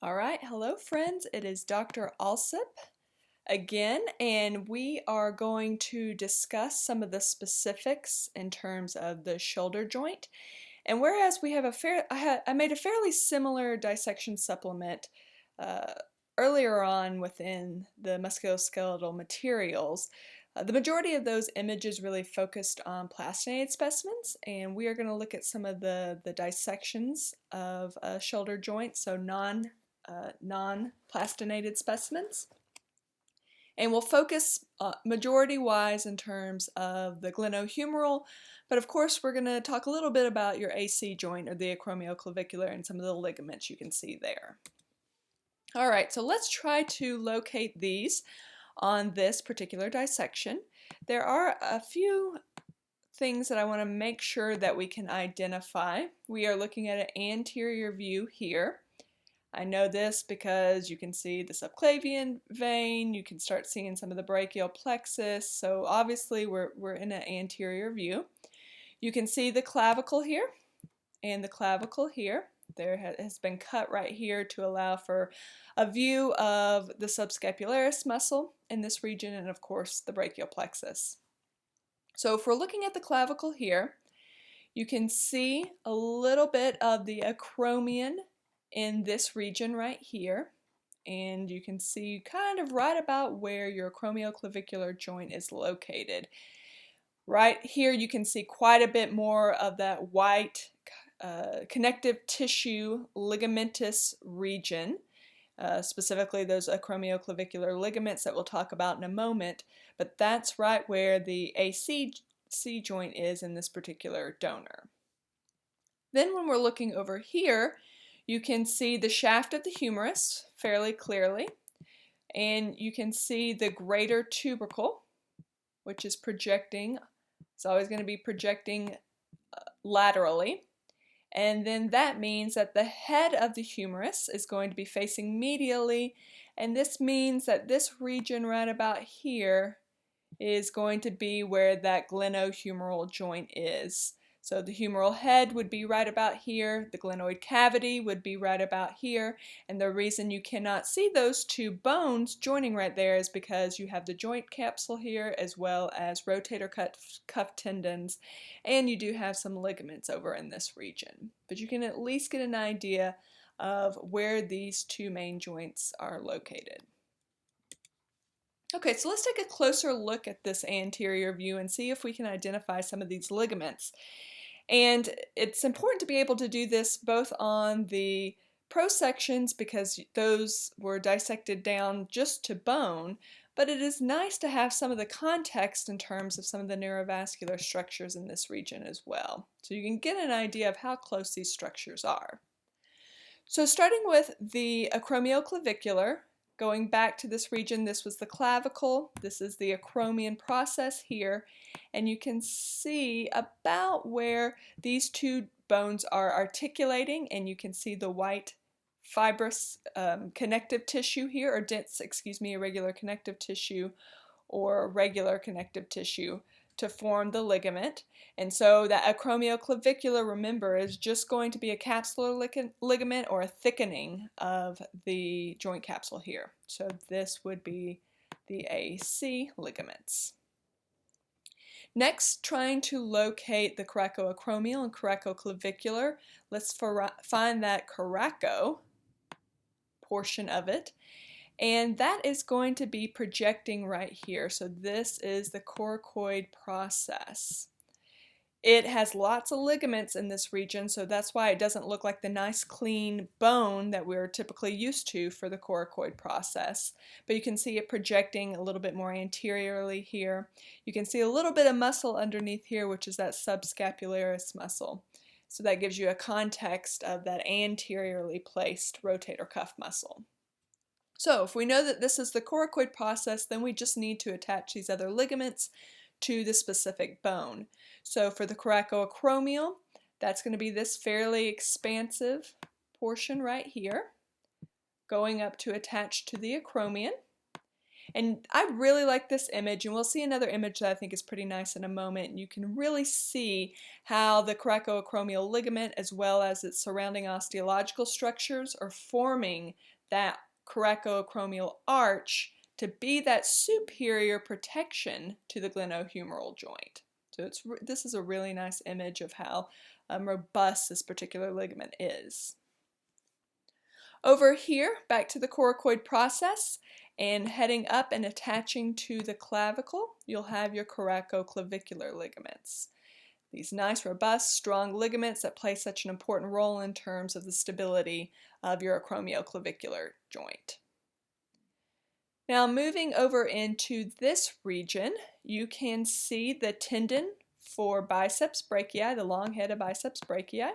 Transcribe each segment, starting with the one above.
All right, hello friends, it is Dr. Alsip again, and we are going to discuss some of the specifics in terms of the shoulder joint. And whereas we have I made a fairly similar dissection supplement uh, earlier on within the musculoskeletal materials, the majority of those images really focused on plastinated specimens, and we are going to look at some of the dissections of a shoulder joint, so non-plastinated specimens. And we'll focus majority-wise in terms of the glenohumeral, but of course we're going to talk a little bit about your AC joint or the acromioclavicular and some of the ligaments you can see there. All right, so let's try to locate these on this particular dissection. There are a few things that I want to make sure that we can identify. We are looking at an anterior view here. I know this because you can see the subclavian vein, you can start seeing some of the brachial plexus, so obviously we're in an anterior view. You can see the clavicle here and the clavicle here. There has been cut right here to allow for a view of the subscapularis muscle in this region and of course the brachial plexus. So if we're looking at the clavicle here, you can see a little bit of the acromion in this region right here, and you can see kind of right about where your acromioclavicular joint is located. Right here you can see quite a bit more of that white connective tissue ligamentous region, specifically those acromioclavicular ligaments that we'll talk about in a moment, but that's right where the AC joint is in this particular donor. Then when we're looking over here, you can see the shaft of the humerus fairly clearly, and you can see the greater tubercle, which is projecting. It's always going to be projecting laterally, and then that means that the head of the humerus is going to be facing medially, and this means that this region right about here is going to be where that glenohumeral joint is. So the humeral head would be right about here, the glenoid cavity would be right about here, and the reason you cannot see those two bones joining right there is because you have the joint capsule here as well as rotator cuff tendons, and you do have some ligaments over in this region. But you can at least get an idea of where these two main joints are located. Okay, so let's take a closer look at this anterior view and see if we can identify some of these ligaments. And it's important to be able to do this both on the prosections because those were dissected down just to bone, but it is nice to have some of the context in terms of some of the neurovascular structures in this region as well. So you can get an idea of how close these structures are. So starting with the acromioclavicular, going back to this region, this was the clavicle, this is the acromion process here, and you can see about where these two bones are articulating, and you can see the white fibrous connective tissue here, or dense, irregular connective tissue, or regular connective tissue to form the ligament. And so that acromioclavicular, remember, is just going to be a capsular ligament or a thickening of the joint capsule here. So this would be the AC ligaments. Next, trying to locate the coracoacromial and coracoclavicular. Let's find that coraco portion of it. And that is going to be projecting right here. So this is the coracoid process. It has lots of ligaments in this region, so that's why it doesn't look like the nice clean bone that we're typically used to for the coracoid process. But you can see it projecting a little bit more anteriorly here. You can see a little bit of muscle underneath here, which is that subscapularis muscle. So that gives you a context of that anteriorly placed rotator cuff muscle. So if we know that this is the coracoid process, then we just need to attach these other ligaments to the specific bone. So for the coracoacromial, that's going to be this fairly expansive portion right here, going up to attach to the acromion. And I really like this image, and we'll see another image that I think is pretty nice in a moment. And you can really see how the coracoacromial ligament as well as its surrounding osteological structures are forming that coracoacromial arch to be that superior protection to the glenohumeral joint. So this is a really nice image of how robust this particular ligament is. Over here, back to the coracoid process, and heading up and attaching to the clavicle, you'll have your coracoclavicular ligaments. These nice, robust, strong ligaments that play such an important role in terms of the stability of your acromioclavicular joint. Now moving over into this region, you can see the tendon for biceps brachii, the long head of biceps brachii.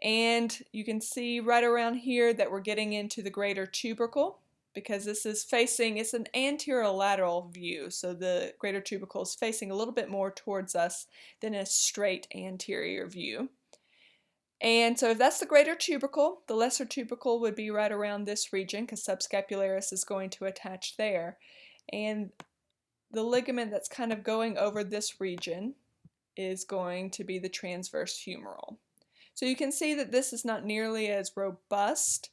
And you can see right around here that we're getting into the greater tubercle, because this is facing, it's an anterolateral view, so the greater tubercle is facing a little bit more towards us than a straight anterior view. And so if that's the greater tubercle, the lesser tubercle would be right around this region because subscapularis is going to attach there. And the ligament that's kind of going over this region is going to be the transverse humeral. So you can see that this is not nearly as robust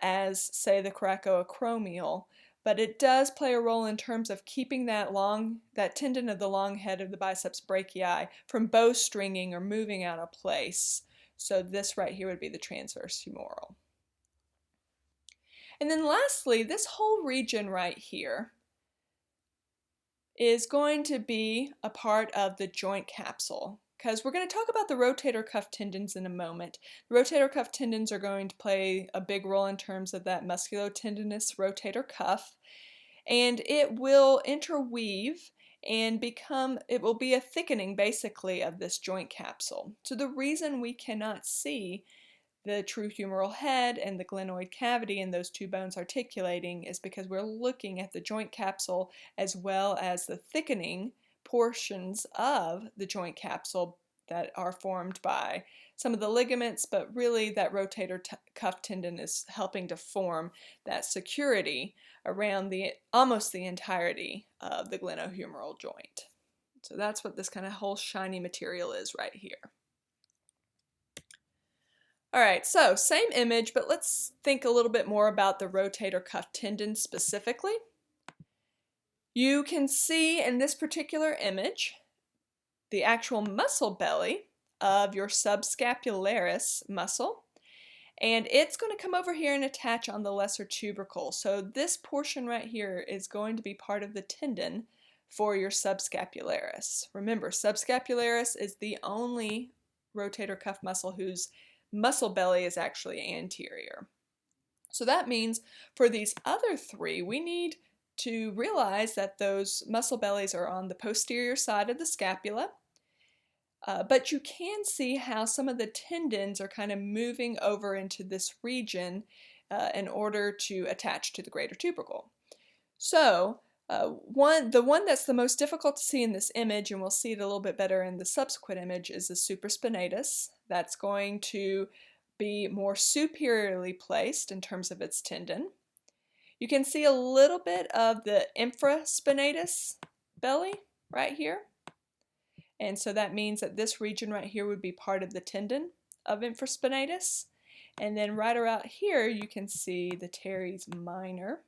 as, say, the coracoacromial, but it does play a role in terms of keeping that tendon of the long head of the biceps brachii from bowstringing or moving out of place. So this right here would be the transverse humeral. And then lastly, this whole region right here is going to be a part of the joint capsule, because we're going to talk about the rotator cuff tendons in a moment. The rotator cuff tendons are going to play a big role in terms of that musculotendinous rotator cuff, and it will interweave and it will be a thickening basically of this joint capsule. So the reason we cannot see the true humeral head and the glenoid cavity and those two bones articulating is because we're looking at the joint capsule as well as the thickening portions of the joint capsule that are formed by some of the ligaments, but really that rotator cuff tendon is helping to form that security around almost the entirety of the glenohumeral joint. So that's what this kind of whole shiny material is right here. All right, so same image, but let's think a little bit more about the rotator cuff tendon specifically. You can see in this particular image the actual muscle belly of your subscapularis muscle, and it's going to come over here and attach on the lesser tubercle. So this portion right here is going to be part of the tendon for your subscapularis. Remember, subscapularis is the only rotator cuff muscle whose muscle belly is actually anterior. So that means for these other three, we need to realize that those muscle bellies are on the posterior side of the scapula, but you can see how some of the tendons are kind of moving over into this region in order to attach to the greater tubercle. So the one that's the most difficult to see in this image, and we'll see it a little bit better in the subsequent image, is the supraspinatus. That's going to be more superiorly placed in terms of its tendon. You can see a little bit of the infraspinatus belly right here. And so that means that this region right here would be part of the tendon of infraspinatus. And then right around here you can see the teres minor.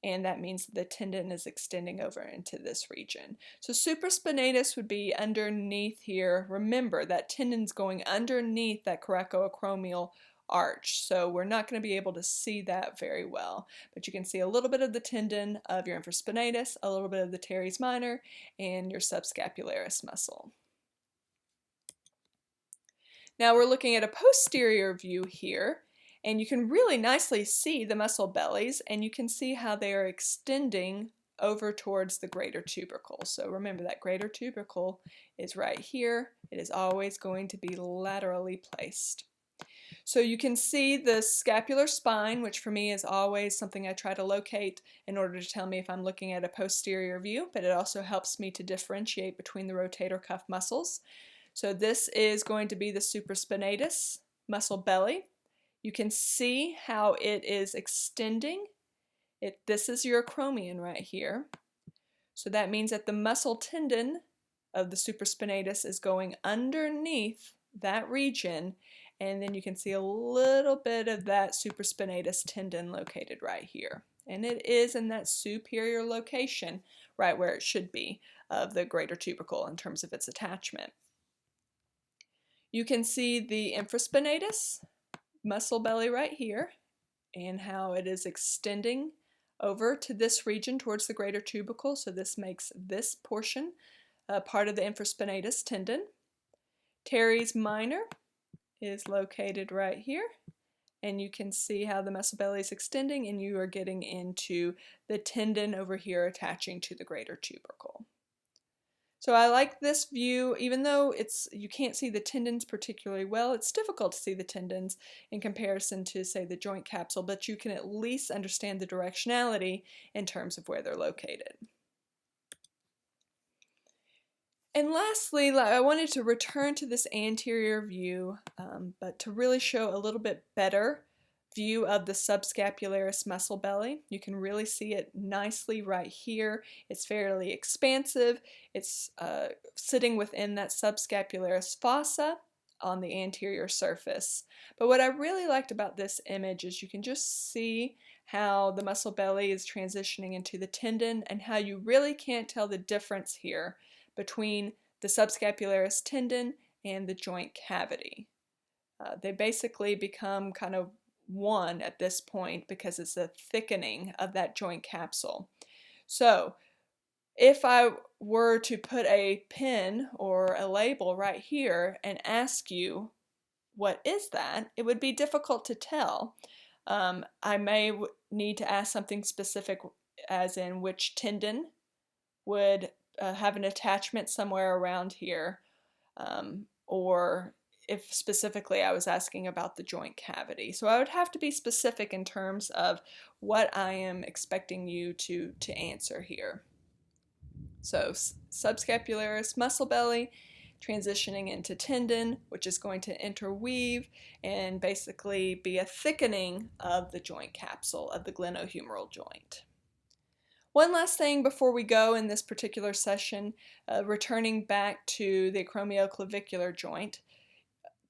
And that means the tendon is extending over into this region. So supraspinatus would be underneath here. Remember, that tendon's going underneath that coracoacromial arch, so we're not going to be able to see that very well. But you can see a little bit of the tendon of your infraspinatus, a little bit of the teres minor, and your subscapularis muscle. Now we're looking at a posterior view here. And you can really nicely see the muscle bellies, and you can see how they are extending over towards the greater tubercle. So remember, that greater tubercle is right here. It is always going to be laterally placed. So you can see the scapular spine, which for me is always something I try to locate in order to tell me if I'm looking at a posterior view, but it also helps me to differentiate between the rotator cuff muscles. So this is going to be the supraspinatus muscle belly. You can see how it is extending This is your acromion right here. So that means that the muscle tendon of the supraspinatus is going underneath that region, and then you can see a little bit of that supraspinatus tendon located right here. And it is in that superior location, right where it should be, of the greater tubercle in terms of its attachment. You can see the infraspinatus muscle belly right here, and how it is extending over to this region towards the greater tubercle. So this makes this portion part of the infraspinatus tendon. Teres minor is located right here, and you can see how the muscle belly is extending, and you are getting into the tendon over here attaching to the greater tubercle. So I like this view, even though you can't see the tendons particularly well. It's difficult to see the tendons in comparison to, say, the joint capsule, but you can at least understand the directionality in terms of where they're located. And lastly, I wanted to return to this anterior view, but to really show a little bit better view of the subscapularis muscle belly. You can really see it nicely right here. It's fairly expansive. It's sitting within that subscapularis fossa on the anterior surface. But what I really liked about this image is you can just see how the muscle belly is transitioning into the tendon, and how you really can't tell the difference here between the subscapularis tendon and the joint cavity. They basically become kind of one at this point because it's a thickening of that joint capsule. So if I were to put a pin or a label right here and ask you, what is that? It would be difficult to tell. I may need to ask something specific, as in which tendon would have an attachment somewhere around here, or if specifically I was asking about the joint cavity. So I would have to be specific in terms of what I am expecting you to answer here. So subscapularis muscle belly transitioning into tendon, which is going to interweave and basically be a thickening of the joint capsule of the glenohumeral joint. One last thing before we go in this particular session, returning back to the acromioclavicular joint,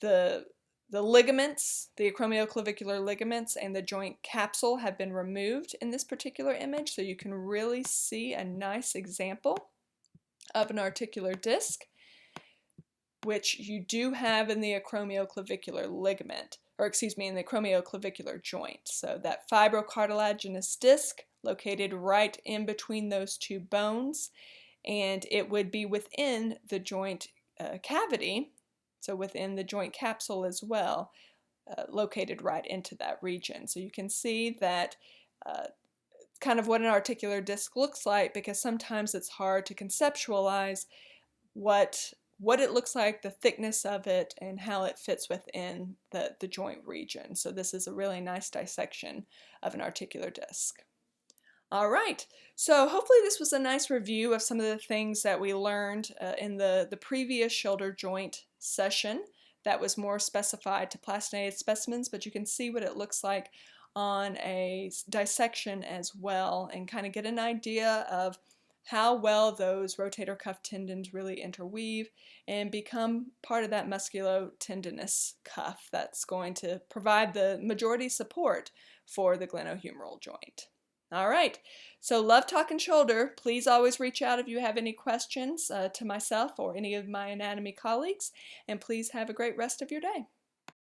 the ligaments, the acromioclavicular ligaments and the joint capsule have been removed in this particular image, so you can really see a nice example of an articular disc, which you do have in the acromioclavicular ligament, or excuse me, in the acromioclavicular joint. So that fibrocartilaginous disc located right in between those two bones, and it would be within the joint cavity, so within the joint capsule as well, located right into that region. So you can see that kind of what an articular disc looks like, because sometimes it's hard to conceptualize what it looks like, the thickness of it, and how it fits within the joint region. So this is a really nice dissection of an articular disc. All right, so hopefully this was a nice review of some of the things that we learned in the previous shoulder joint session that was more specified to plastinated specimens, but you can see what it looks like on a dissection as well, and kind of get an idea of how well those rotator cuff tendons really interweave and become part of that musculotendinous cuff that's going to provide the majority support for the glenohumeral joint. All right, so love talking shoulder. Please always reach out if you have any questions to myself or any of my anatomy colleagues, and please have a great rest of your day.